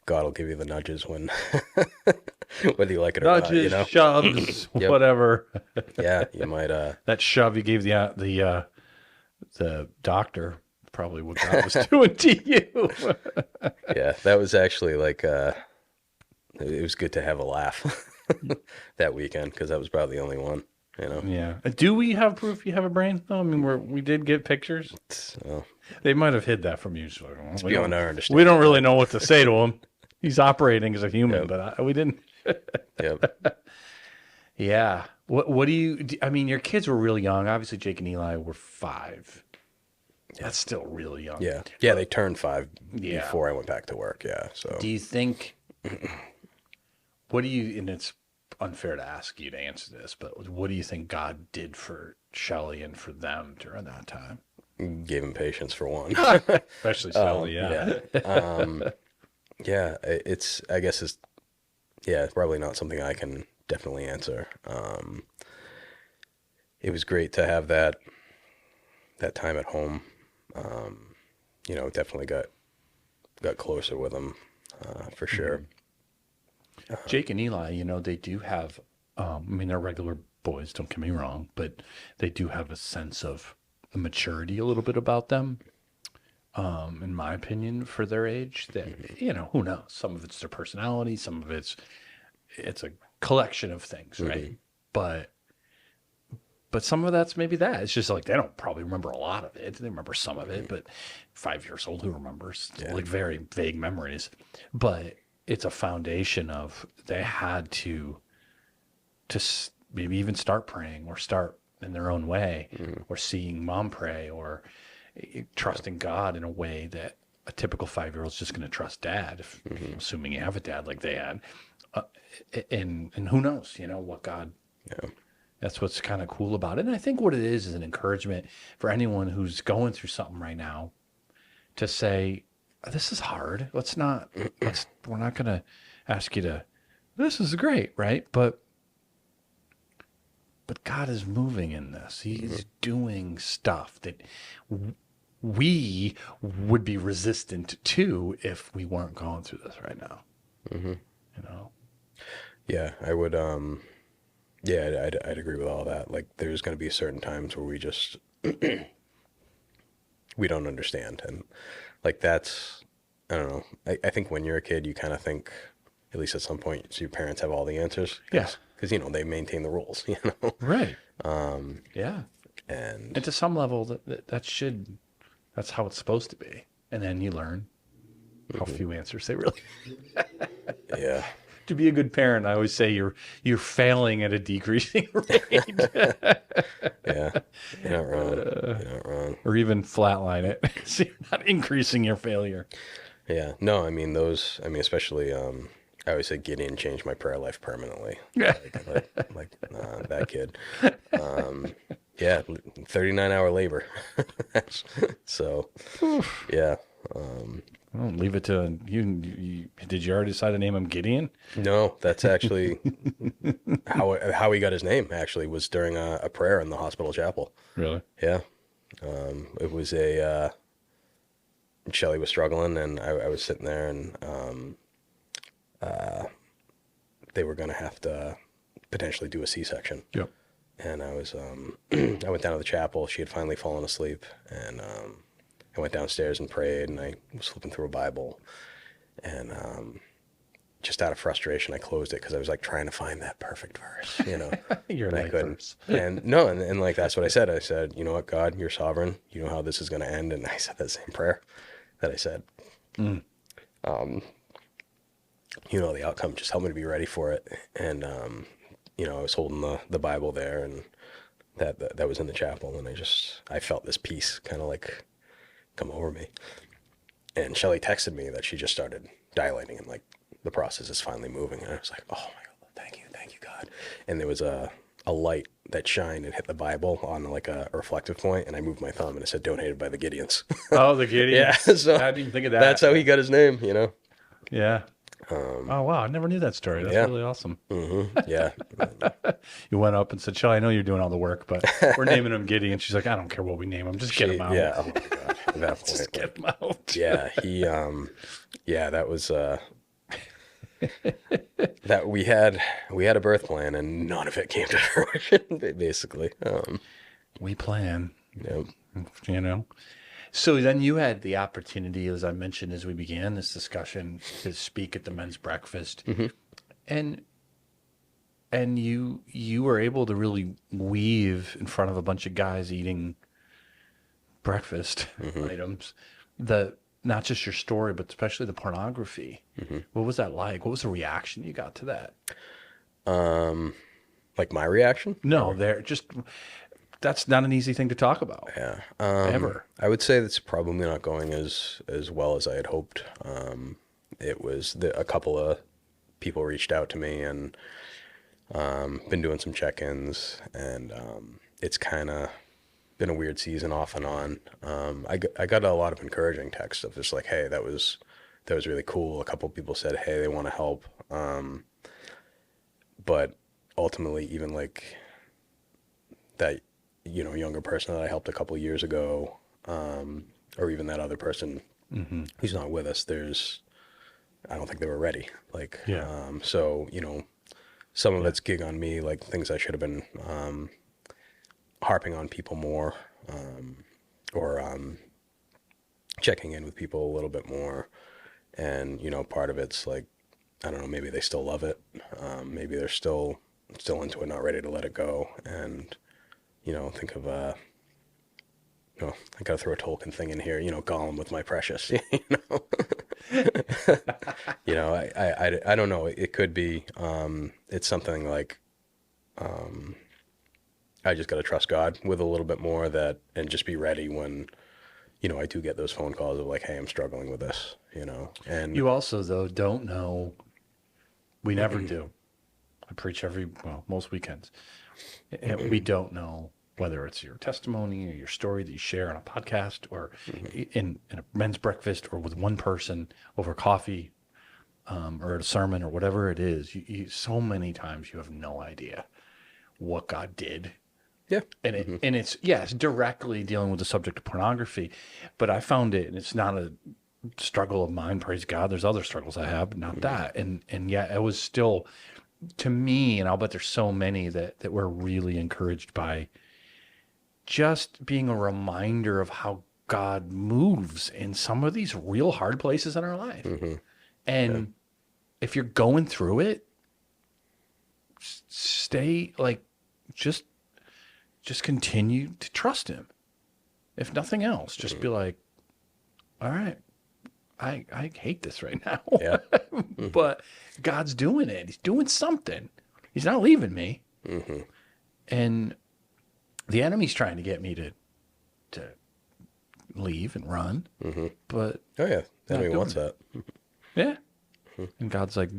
God will give you the nudges when, whether you like it or nudges, not, shoves, whatever. Yeah. You might, that shove you gave the doctor, probably what God was doing to you. Yeah. That was actually like, it was good to have a laugh that weekend, because that was probably the only one, Yeah. Do we have proof you have a brain? No, I mean, we did get pictures. Well, they might have hid that from you. So it's beyond our understanding. We don't really know what to say to him. He's operating as a human, but we didn't. Yep. Yeah. What do you? I mean, your kids were really young. Obviously, Jake and Eli were 5. Yeah. That's still really young. Yeah. Yeah. They turned 5 before I went back to work. Yeah. So. Do you think? What do you? And it's unfair to ask you to answer this, but what do you think God did for Shelley and for them during that time? Gave him patience for one. Especially Shelley. Yeah. It's. I guess it's. Yeah. It's probably not something I can definitely answer. It was great to have that time at home. Definitely got closer with him, for sure. Jake and Eli, they do have, they're regular boys, don't get me wrong, but they do have a sense of maturity a little bit about them, in my opinion, for their age. That, who knows? Some of it's their personality, some of it's a collection of things, right? But some of that's maybe that. It's just like they don't probably remember a lot of it. They remember some of it, but 5 years old, who remembers? Like very vague memories. But it's a foundation of they had to maybe even start praying or start in their own way, or seeing mom pray, or trusting God in a way that a typical 5-year-old's just going to trust dad, assuming you have a dad like they had. And who knows, what God... Yeah. That's what's kind of cool about it. And I think what it is an encouragement for anyone who's going through something right now to say, this is hard. We're not going to ask you to, this is great, right? But God is moving in this. He's doing stuff that we would be resistant to if we weren't going through this right now. Yeah, I would, yeah, I'd agree with all that. Like, there's going to be certain times where we just, we don't understand. And, like, that's, I don't know. I think when you're a kid, you kind of think, at least at some point, your parents have all the answers. Yeah. Because, they maintain the rules, Right. Yeah. And to some level, that's how it's supposed to be. And then you learn how few answers they really... Yeah. to be a good parent, I always say you're failing at a decreasing rate. Yeah, you're not wrong. You're not wrong. Or even flatline it. So you're not increasing your failure. Yeah. No, I mean especially I always say Gideon changed my prayer life permanently. Yeah. Nah, that kid. Yeah, 39-hour labor. So, yeah. Well, leave it to you. Did you already decide to name him Gideon? No, that's actually how he got his name. Actually, was during a prayer in the hospital chapel. Really? Yeah, it was Shelley was struggling, and I was sitting there, and they were going to have to potentially do a C-section. Yep. And I was I went down to the chapel. She had finally fallen asleep, and I went downstairs and prayed, and I was flipping through a Bible, and just out of frustration, I closed it because I was like trying to find that perfect verse, you know. You're and I couldn't. And no, and like that's what I said. I said, you know what, God, you're sovereign. You know how this is going to end. And I said that same prayer that I said. You know the outcome. Just help me to be ready for it. And you know, I was holding the Bible there, and that was in the chapel, and I felt this peace kind of like come over me. And Shelley texted me that she just started dilating, and like the process is finally moving. And I was like, oh my God, thank you, God. And there was a light that shined and hit the Bible on like a reflective point, and I moved my thumb and it said donated by the Gideons. Oh, the Gideons. Yeah, so I didn't even think of that. That's how he got his name, you know. Yeah. Oh wow, I never knew that story. That's really awesome. Yeah. You went up and said, "Shelley, I know you're doing all the work, but we're naming him Gideon." She's like, "I don't care what we name him, just get him out." Yeah. Oh my God. At that point, Just get him out. yeah, he that was that we had a birth plan, and none of it came to fruition, basically. We plan. Yep. You know. So then you had the opportunity, as I mentioned as we began this discussion, to speak at the men's breakfast, and you were able to really weave in front of a bunch of guys eating breakfast items, not just your story, but especially the pornography. What was that like? What was the reaction you got to that? Like my reaction? No, that's not an easy thing to talk about. Yeah. Ever. I would say that's probably not going as well as I had hoped. It was a couple of people reached out to me, and been doing some check-ins, and it's kind of been a weird season off and on. I got a lot of encouraging texts of just like, hey, that was really cool. A couple of people said, hey, they want to help. But ultimately, even like that, you know, younger person that I helped a couple of years ago, or even that other person who's not with us, I don't think they were ready. Like, so, you know, some of it's gig on me, like things I should have been harping on people more, or checking in with people a little bit more. And, you know, part of it's like, I don't know, maybe they still love it. Maybe they're still into it, not ready to let it go. And, you know, think of, you know, I got to throw a Tolkien thing in here, you know, Gollum with my precious, you know. You know, I don't know. It could be, it's something like, I just got to trust God with a little bit more and just be ready when, you know, I do get those phone calls of like, hey, I'm struggling with this, you know. And you also, though, don't know. We never do. I preach most weekends. And we don't know whether it's your testimony or your story that you share on a podcast or in a men's breakfast or with one person over coffee, or a sermon or whatever it is. You so many times you have no idea what God did. Yeah. And it's directly dealing with the subject of pornography, but I found it, and it's not a struggle of mine, praise God. There's other struggles I have, but not that. And yet it was still, to me, and I'll bet there's so many that were really encouraged by just being a reminder of how God moves in some of these real hard places in our life. And if you're going through it, stay like, just continue to trust him. If nothing else, just be like, all right, I hate this right now. Yeah. But God's doing it. He's doing something. He's not leaving me. And the enemy's trying to get me to leave and run. But Oh yeah, the enemy wants it. that. Yeah. And God's like,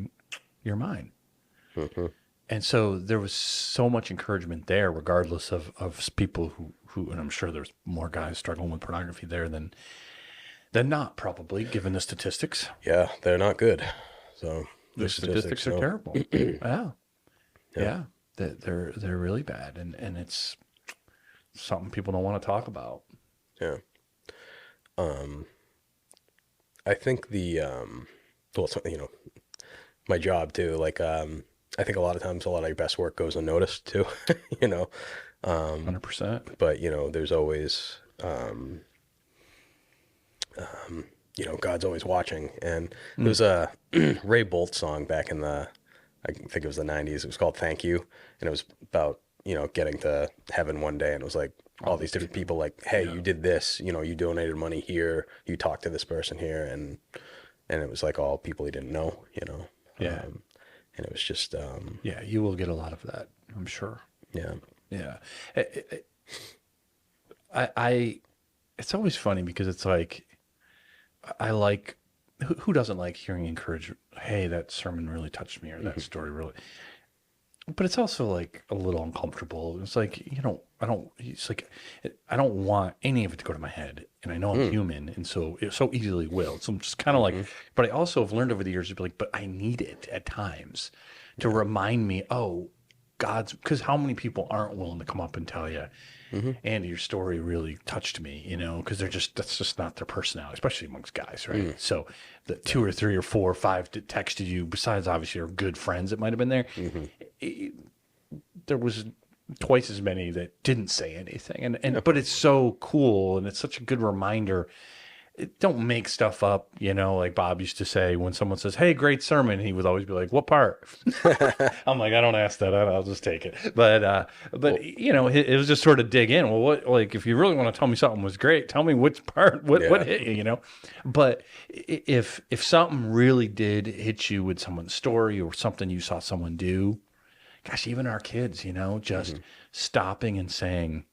you're mine. And so there was so much encouragement there, regardless of people who, and I'm sure there's more guys struggling with pornography there than not, probably, given the statistics. Yeah, they're not good. So The statistics are terrible. Yeah. They're really bad, and it's something people don't want to talk about. Yeah. I think well, my job too, like, I think a lot of times a lot of your best work goes unnoticed too, 100%. but there's always, God's always watching. And there was a Ray Bolt song back in I think it was the 90s. It was called Thank You. And it was about, getting to heaven one day. And it was like all these different people like, hey, you did this, you donated money here, you talked to this person here. And it was like all people he didn't know, Yeah. And it was just, Yeah, you will get a lot of that, I'm sure. yeah. Yeah. It's always funny because it's like, I like, who doesn't like hearing encouragement? Hey, that sermon really touched me, or that story really. But it's also like a little uncomfortable. It's like, I don't want any of it to go to my head. And I know I'm human, and so it so easily will. So I'm just kind of like, but I also have learned over the years to be like, but I need it at times to remind me, oh, because how many people aren't willing to come up and tell you, Andy, your story really touched me, because that's just not their personality, especially amongst guys, right? So the 2 or 3 or 4 or 5 that texted you, besides obviously your good friends that might have been there, there was twice as many that didn't say anything. But it's so cool, and it's such a good reminder. Don't make stuff up, like Bob used to say when someone says, hey, great sermon, he would always be like, what part? I'm like, I don't ask that. I'll just take it. But it was just sort of dig in. Well, what, like, if you really want to tell me something was great, tell me which part, what hit you, But if something really did hit you with someone's story or something you saw someone do, gosh, even our kids, just stopping and saying,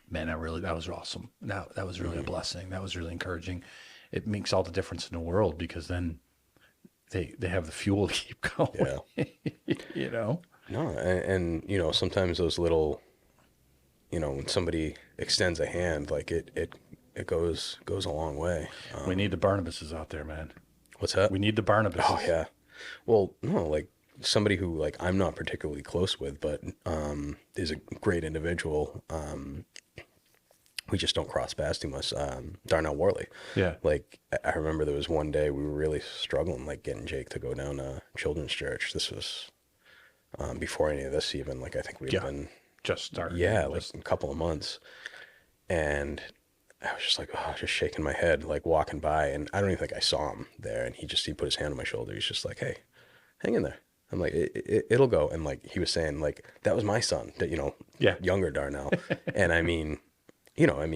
man, that was awesome. That was really a blessing. That was really encouraging. It makes all the difference in the world, because then they have the fuel to keep going. Yeah. No, and sometimes those little, when somebody extends a hand, like it goes a long way. We need the Barnabases out there, man. What's that? We need the Barnabases. Oh yeah. Well, no, like somebody who like I'm not particularly close with, but is a great individual. We just don't cross paths too much. Darnell Worley. Yeah. Like, I remember there was one day we were really struggling, like, getting Jake to go down to Children's Church. This was before any of this even. Like, I think we'd been... just started. Yeah, like a couple of months. And I was just like, just shaking my head, like, walking by. And I don't even think I saw him there. And he put his hand on my shoulder. He's just like, hey, hang in there. I'm like, it'll go. And, like, he was saying, like, that was my son, younger Darnell. And, I mean...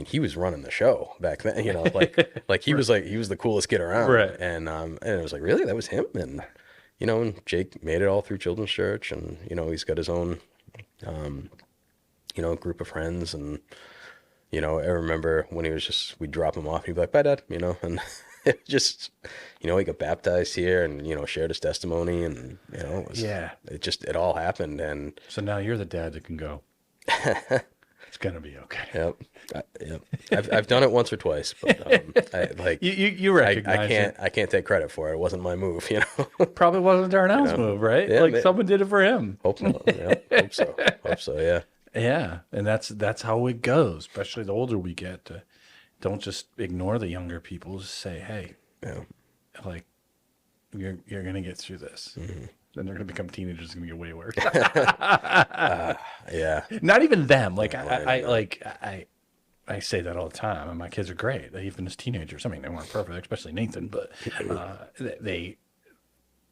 he was running the show back then, like he was the coolest kid around. Right. And it was like, really, that was him. And, and Jake made it all through Children's Church, and, he's got his own, group of friends. And, I remember when we'd drop him off, he'd be like, bye, Dad, and it just, he got baptized here and, shared his testimony, and, it all happened. And so now you're the dad that can go. It's gonna be okay. Yep. I've done it once or twice, but you recognize I can't take credit for it. It wasn't my move, Probably wasn't Darnell's move, right? Yeah, someone did it for him. Hope so. Yeah, hope so. Yeah. Yeah, and that's how it goes. Especially the older we get, don't just ignore the younger people. Just say, hey, like you're gonna get through this. Mm-hmm. Then they're going to become teenagers. It's going to get way worse. Yeah. Not even them. Like I say that all the time. And my kids are great. Even as teenagers. I mean, they weren't perfect, especially Nathan. But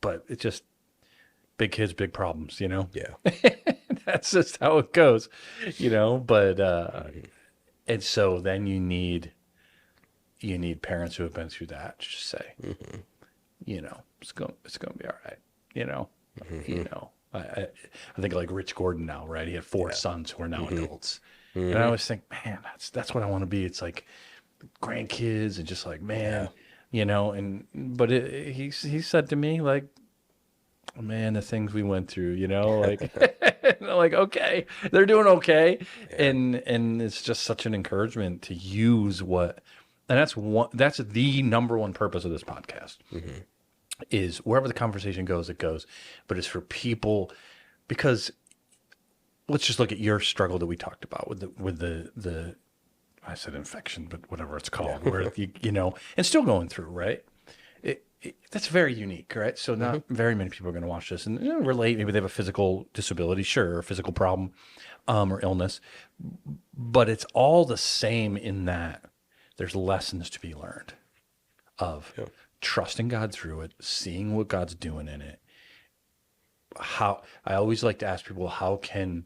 but it's just big kids, big problems. Yeah. That's just how it goes. But and so then you need you need parents who have been through that to just say, you know, it's going to be all right. You know, I think like Rich Gordon now, right? He had 4 sons who are now adults. And I always think, man, that's what I want to be. It's like grandkids and just like, man, you know, but he said to me like, man, the things we went through, you know, like, like, okay, they're doing okay. And it's just such an encouragement to use and that's the number one purpose of this podcast is wherever the conversation goes, it goes, but it's for people, because let's just look at your struggle that we talked about with the I said infection, but whatever it's called, where you know, and still going through, right? That's very unique, right? So not very many people are going to watch this and relate. Maybe they have a physical disability, sure, or a physical problem or illness, but it's all the same in that there's lessons to be learned of trusting God through it, seeing what God's doing in it. How I always like to ask people, how can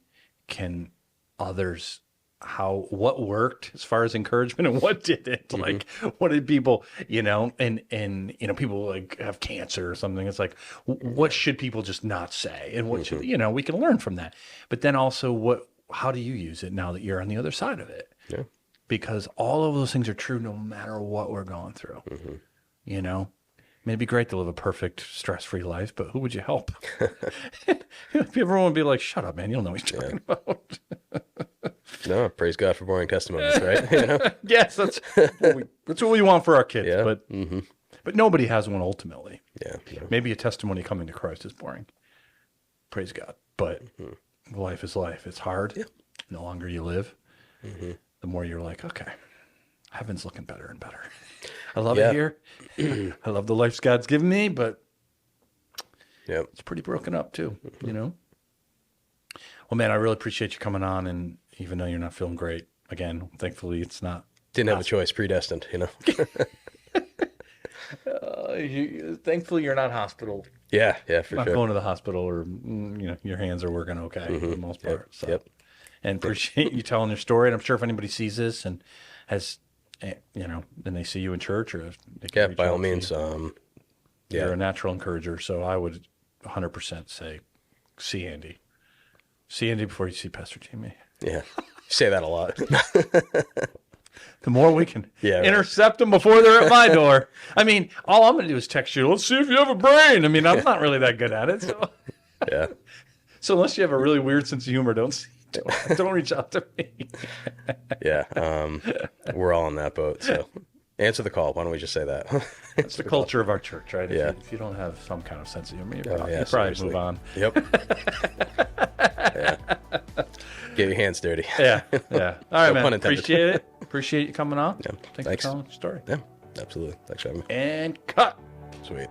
others, what worked as far as encouragement and what didn't? Like, what did people, you know, and you know, people like have cancer or something. It's like, what should people just not say? And what should, you know, we can learn from that. But then also how do you use it now that you're on the other side of it? Yeah. Because all of those things are true no matter what we're going through. You know, I mean, it'd be great to live a perfect stress-free life, but who would you help? Everyone would be like, shut up, man. You don't know what he's talking about. No, praise God for boring testimonies, right? You know? Yes, that's what we want for our kids. Yeah. But nobody has one ultimately. Yeah. Maybe a testimony coming to Christ is boring. Praise God. But life is life. It's hard. Yeah. The longer you live, the more you're like, okay, heaven's looking better and better. I love it here. I love the life God's given me, but it's pretty broken up too, you know? Well, man, I really appreciate you coming on, and even though you're not feeling great, again, thankfully it's not. Didn't have a choice, predestined, you know? Thankfully you're not hospital. Yeah, for not sure. Going to the hospital, or, you know, your hands are working okay for the most part. So. And appreciate you telling your story, and I'm sure if anybody sees this and has, you know, and they see you in church, or they can by all means, you're a natural encourager. So I would 100% say, see Andy before you see Pastor Jamie. Yeah, you say that a lot. The more we can intercept them before they're at my door. I mean, all I'm going to do is text you. Let's see if you have a brain. I mean, I'm not really that good at it. So. Yeah. So unless you have a really weird sense of humor, don't reach out to me. We're all on that boat. So answer the call. Why don't we just say that? That's the culture of our church, right? If you don't have some kind of sense of humor, you probably move on. Yep. Get your hands dirty. Yeah. All right, man. Appreciate it. Appreciate you coming on. Yeah. Thanks for telling the story. Yeah, absolutely. Thanks for having me. And cut. Sweet.